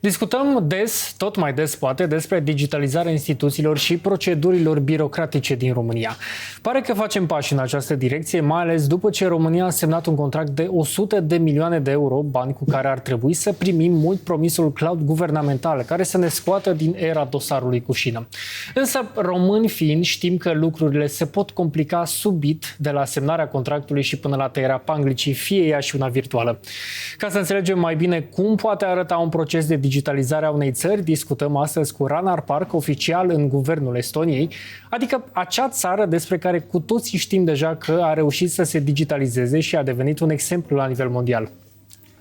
Discutăm tot mai des poate, despre digitalizarea instituțiilor și procedurilor birocratice din România. Pare că facem pași în această direcție, mai ales după ce România a semnat un contract de 100 de milioane de euro, bani cu care ar trebui să primim mult promisul cloud guvernamental, care să ne scoată din era dosarului cu șină. Însă, români fiind, știm că lucrurile se pot complica subit de la semnarea contractului și până la tăierea panglicii, fie ea și una virtuală. Ca să înțelegem mai bine cum poate arăta un proces de digitalizare a unei țări, discutăm astăzi cu Ranar Park, oficial în guvernul Estoniei, adică acea țară despre care cu toții știm deja că a reușit să se digitalizeze și a devenit un exemplu la nivel mondial.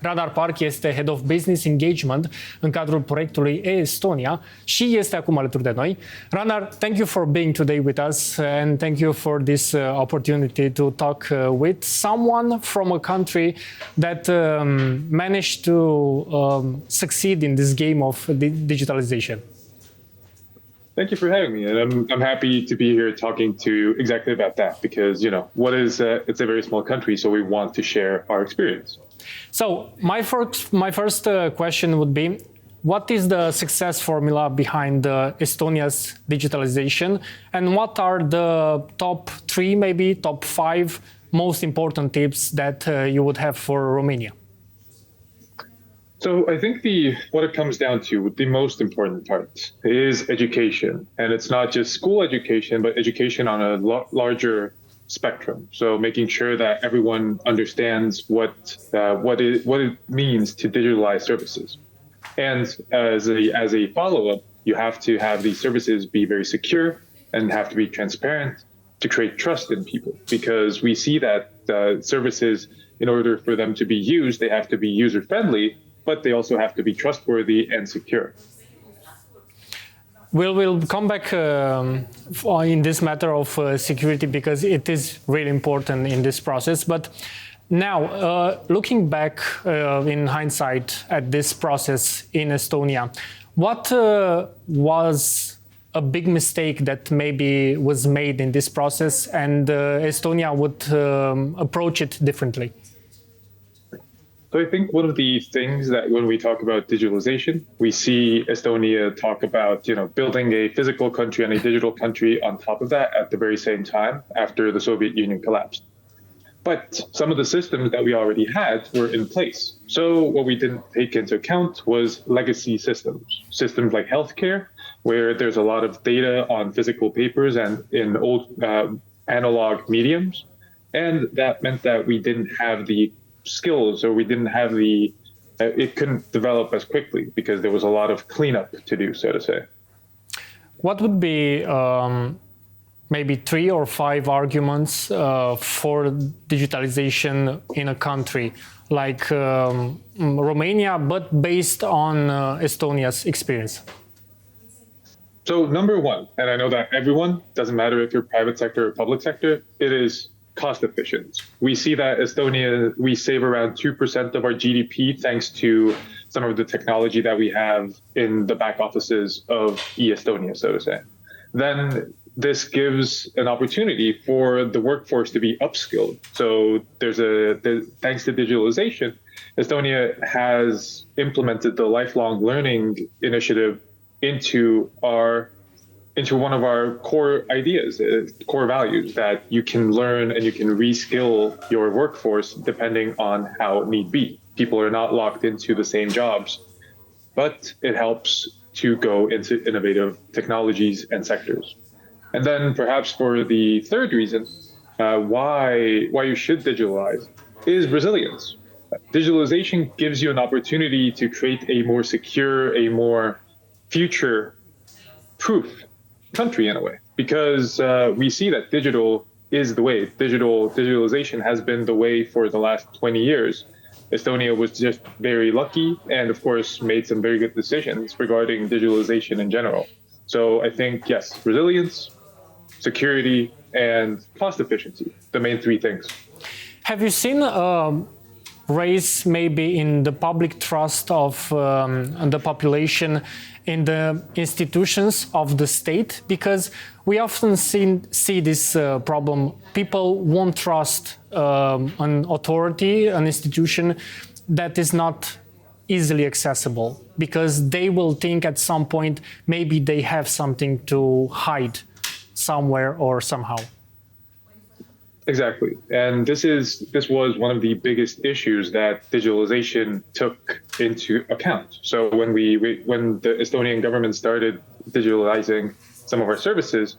Ranar Park este Head of Business Engagement în cadrul proiectului e-Estonia și este acum alături de noi. Ranar, thank you for being today with us and thank you for this opportunity to talk with someone from a country that managed to succeed in this game of digitalization. Thank you for having me, and I'm happy to be here talking to exactly about that because, you know, it's a very small country, so we want to share our experience. So my first question would be, what is the success formula behind Estonia's digitalization, and what are the top 3, maybe top 5 most important tips that you would have for Romania? So I think what it comes down to, the most important part, is education. And it's not just school education, but education on a larger spectrum. So making sure that everyone understands what it means to digitalize services. And as a follow-up, you have to have these services be very secure and have to be transparent to create trust in people. Because we see that services, in order for them to be used, they have to be user-friendly, but they also have to be trustworthy and secure. We'll come back in this matter of security because it is really important in this process. But now, looking back in hindsight at this process in Estonia, what was a big mistake that maybe was made in this process and Estonia would approach it differently? So I think one of the things that when we talk about digitalization, we see Estonia talk about, you know, building a physical country and a digital country on top of that at the very same time after the Soviet Union collapsed. But some of the systems that we already had were in place. So what we didn't take into account was legacy systems like healthcare, where there's a lot of data on physical papers and in old analog mediums. And that meant that we didn't have the skills, or we didn't have it couldn't develop as quickly because there was a lot of cleanup to do, so to say. What would be maybe 3 or 5 arguments for digitalization in a country like Romania, but based on Estonia's experience? So number 1, and I know that everyone, doesn't matter if you're private sector or public sector, it is cost efficient. We see that Estonia, we save around 2% of our GDP thanks to some of the technology that we have in the back offices of e-Estonia, so to say. Then this gives an opportunity for the workforce to be upskilled. So thanks to digitalization, Estonia has implemented the lifelong learning initiative into one of our core ideas, core values, that you can learn and you can reskill your workforce depending on how need be. People are not locked into the same jobs, but it helps to go into innovative technologies and sectors. And then perhaps for the third reason, why you should digitalize is resilience. Digitalization gives you an opportunity to create a more secure, a more future-proof country in a way, because we see that digital is the way. Digitalization has been the way for the last 20 years. Estonia was just very lucky and, of course, made some very good decisions regarding digitalization in general. So I think, yes, resilience, security, and cost efficiency, the main 3 things. Have you seen raise maybe in the public trust of the population in the institutions of the state? Because we often see this problem. People won't trust an authority, an institution that is not easily accessible because they will think at some point maybe they have something to hide somewhere or somehow. Exactly. And this was one of the biggest issues that digitalization took into account. So when the Estonian government started digitalizing some of our services,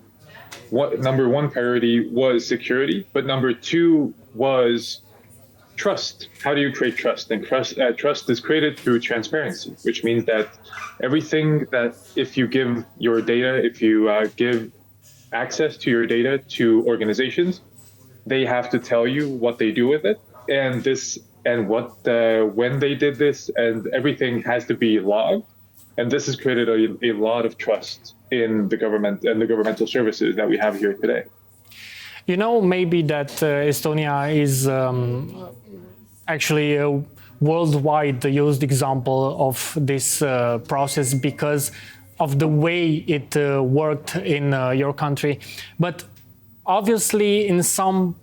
number one priority was security, but number two was trust. How do you create trust? And trust is created through transparency, which means that everything that if you give your data, if you give access to your data to organizations, they have to tell you what they do with it, and when they did this, and everything has to be logged. And this has created a lot of trust in the government and the governmental services that we have here today. You know, maybe that Estonia is actually a worldwide used example of this process because of the way it worked in your country. But obviously, in some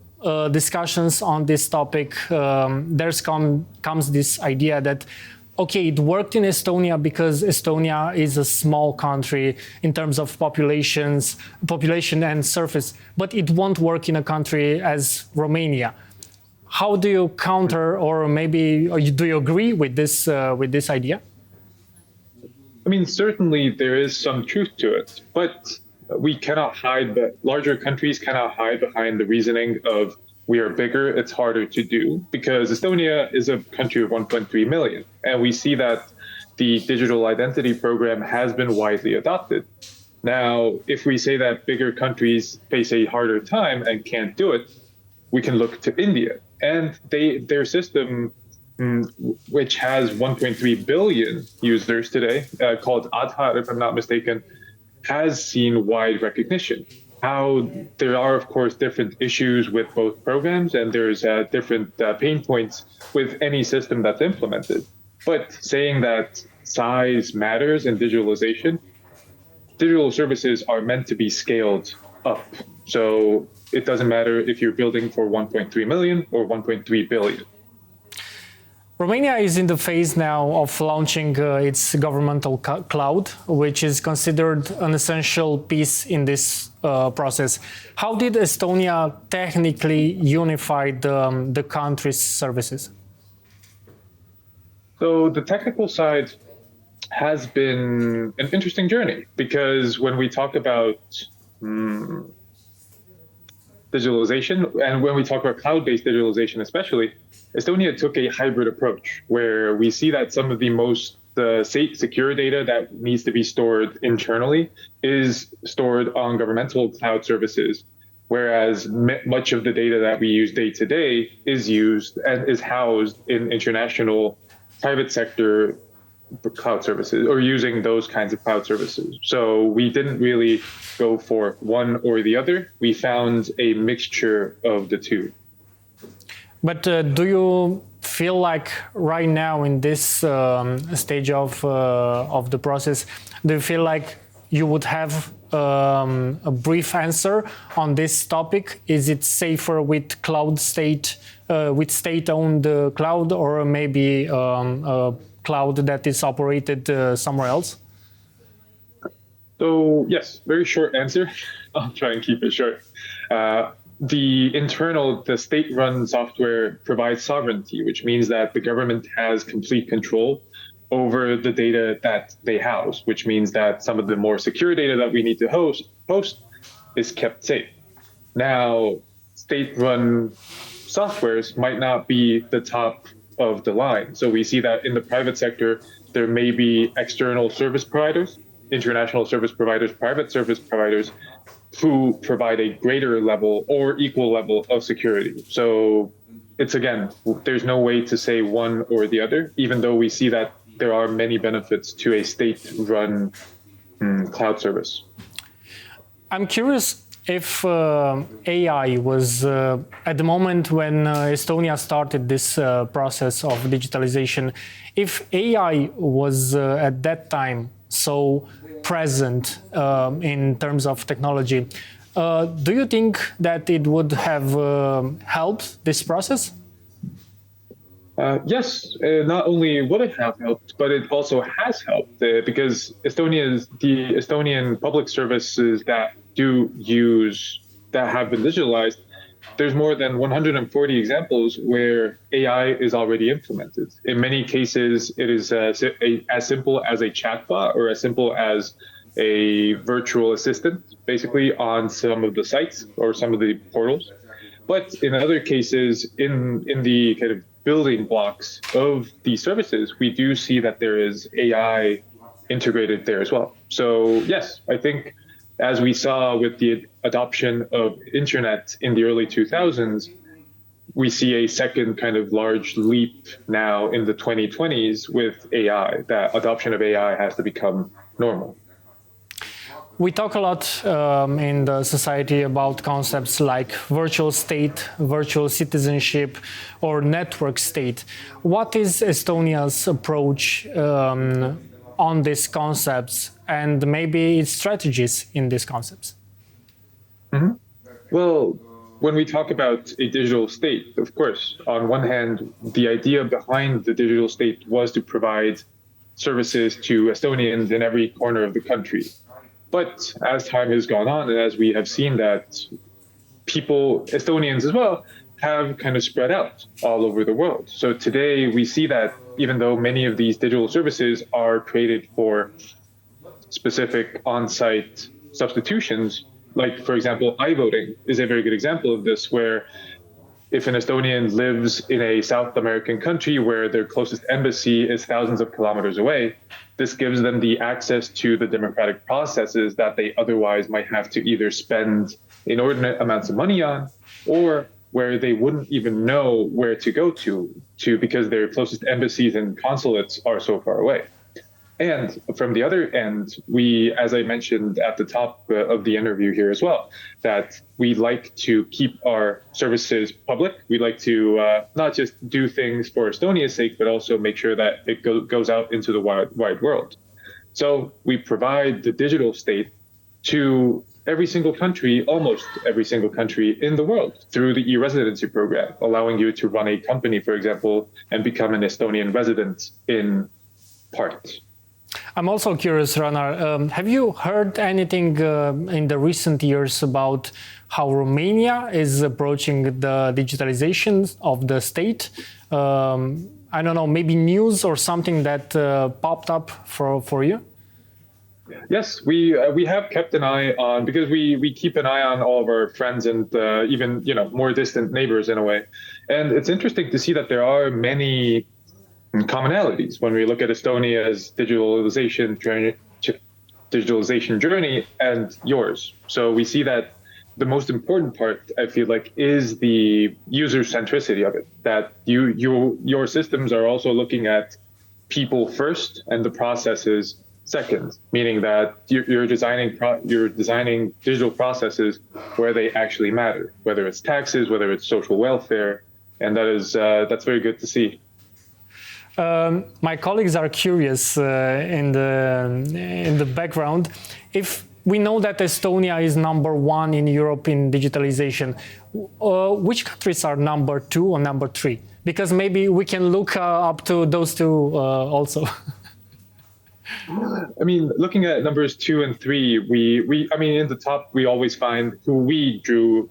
discussions on this topic, comes this idea that, okay, it worked in Estonia because Estonia is a small country in terms of population and surface, but it won't work in a country as Romania. How do you counter, or maybe do you agree with this idea? I mean, certainly there is some truth to it, but we cannot hide that larger countries cannot hide behind the reasoning of we are bigger, it's harder to do, because Estonia is a country of 1.3 million. And we see that the digital identity program has been widely adopted. Now, if we say that bigger countries face a harder time and can't do it, we can look to India. And their system, which has 1.3 billion users today, called Aadhaar, if I'm not mistaken, has seen wide recognition. How there are, of course, different issues with both programs, and there's different pain points with any system that's implemented. But saying that size matters in digitalization, digital services are meant to be scaled up. So it doesn't matter if you're building for 1.3 million or 1.3 billion. Romania is in the phase now of launching its governmental cloud, which is considered an essential piece in this process. How did Estonia technically unify the country's services? So the technical side has been an interesting journey, because when we talk about digitalization, and when we talk about cloud-based digitalization especially, Estonia took a hybrid approach where we see that some of the most secure data that needs to be stored internally is stored on governmental cloud services, whereas much of the data that we use day to day is used and is housed in international private sector cloud services, or using those kinds of cloud services. So we didn't really go for one or the other. We found a mixture of the two. But do you feel like right now in this stage of the process, do you feel like you would have a brief answer on this topic? Is it safer with with state-owned cloud, or maybe a cloud that is operated somewhere else? So yes, very short answer. I'll try and keep it short. The state-run software provides sovereignty, which means that the government has complete control over the data that they house, which means that some of the more secure data that we need to host is kept safe. Now, state-run softwares might not be the top of the line. So we see that in the private sector, there may be external service providers, international service providers, private service providers, who provide a greater level or equal level of security. So it's, again, there's no way to say one or the other, even though we see that there are many benefits to a state-run cloud service. I'm curious if AI was, at the moment when Estonia started this process of digitalization, if AI was at that time so present in terms of technology, do you think that it would have helped this process? Yes, not only would it have helped, but it also has helped because the Estonian public services that have been digitalized, there's more than 140 examples where AI is already implemented. In many cases, it is as simple as a chatbot or as simple as a virtual assistant, basically on some of the sites or some of the portals. But in other cases, in the kind of building blocks of these services, we do see that there is AI integrated there as well. So yes, I think as we saw with the adoption of internet in the early 2000s, we see a second kind of large leap now in the 2020s with AI. That adoption of AI has to become normal. We talk a lot in the society about concepts like virtual state, virtual citizenship, or network state. What is Estonia's approach on these concepts and maybe its strategies in these concepts? Mm-hmm. Well, when we talk about a digital state, of course, on one hand, the idea behind the digital state was to provide services to Estonians in every corner of the country. But as time has gone on, and as we have seen that people, Estonians as well, have kind of spread out all over the world. So today we see that even though many of these digital services are created for specific on-site substitutions, like, for example, iVoting is a very good example of this, where if an Estonian lives in a South American country where their closest embassy is thousands of kilometers away, this gives them the access to the democratic processes that they otherwise might have to either spend inordinate amounts of money on, or where they wouldn't even know where to go to because their closest embassies and consulates are so far away. And from the other end, we, as I mentioned at the top of the interview here as well, that we like to keep our services public. We like to not just do things for Estonia's sake, but also make sure that it goes out into the wide world. So we provide the digital state to every single country, almost every single country in the world, through the e-Residency program, allowing you to run a company, for example, and become an Estonian resident in part. I'm also curious, Ranar, have you heard anything in the recent years about how Romania is approaching the digitalization of the state? I don't know, maybe news or something that popped up for you? Yes, we have kept an eye on, because we keep an eye on all of our friends and even more distant neighbors in a way. And it's interesting to see that there are many commonalities when we look at Estonia's digitalization journey and yours. So we see that the most important part, I feel like, is the user centricity of it. That your systems are also looking at people first and the processes second, meaning that you're designing digital processes where they actually matter, whether it's taxes, whether it's social welfare, and that's very good to see. My colleagues are curious in the background. If we know that Estonia is number one in Europe in digitalization, which countries are number 2 or number 3? Because maybe we can look up to those two also. I mean, looking at numbers 2 and 3, in the top, we always find who we drew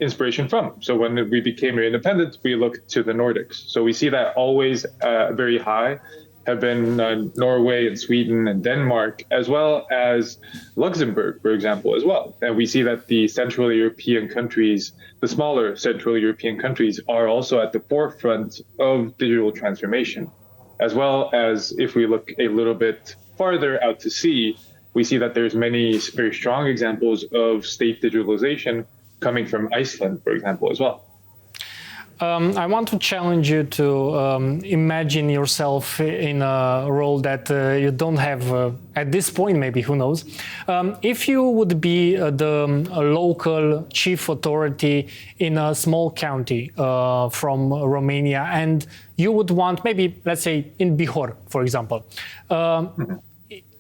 inspiration from. So when we became independent, we looked to the Nordics. So we see that always very high have been Norway and Sweden and Denmark, as well as Luxembourg, for example, as well. And we see that the Central European countries, the smaller Central European countries, are also at the forefront of digital transformation. As well as if we look a little bit farther out to sea, we see that there's many very strong examples of state digitalization coming from Iceland, for example, as well. I want to challenge you to imagine yourself in a role that you don't have at this point, maybe, who knows. If you would be the local chief authority in a small county from Romania, and you would want, maybe, let's say, in Bihor, for example.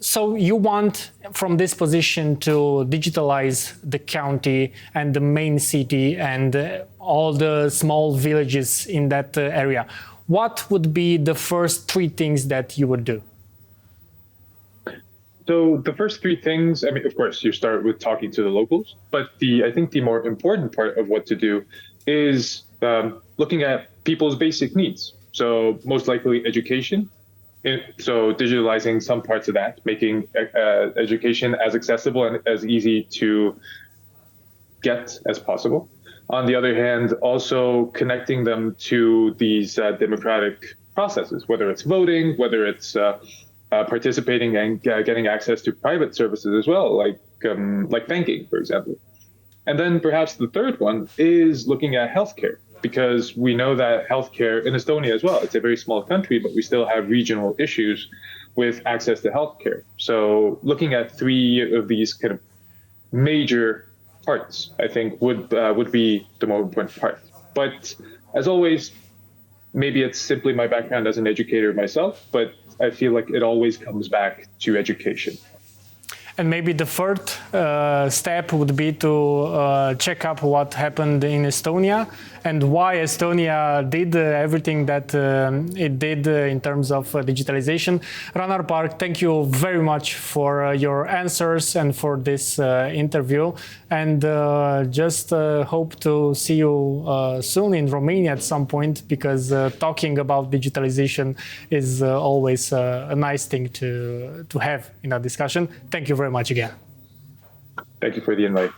So you want, from this position, to digitalize the county and the main city and all the small villages in that area. what would be the first three things that you would do? So the first three things, I mean, of course, you start with talking to the locals, but I think the more important part of what to do is looking at people's basic needs. So most likely education. So digitalizing some parts of that, making education as accessible and as easy to get as possible. On the other hand, also connecting them to these democratic processes, whether it's voting, whether it's participating and getting access to private services as well, like banking, for example. And then perhaps the third one is looking at healthcare, because we know that healthcare in Estonia as well, it's a very small country, but we still have regional issues with access to healthcare. So looking at three of these kind of major parts, I think would be the more important part. But as always, maybe it's simply my background as an educator myself, but I feel like it always comes back to education. And maybe the third step would be to check up what happened in Estonia and why Estonia did everything that it did in terms of digitalization. Ranar Park, thank you very much for your answers and for this interview. And just hope to see you soon in Romania at some point, because talking about digitalization is always a nice thing to have in a discussion. Thank you very much again. Thank you for the invite.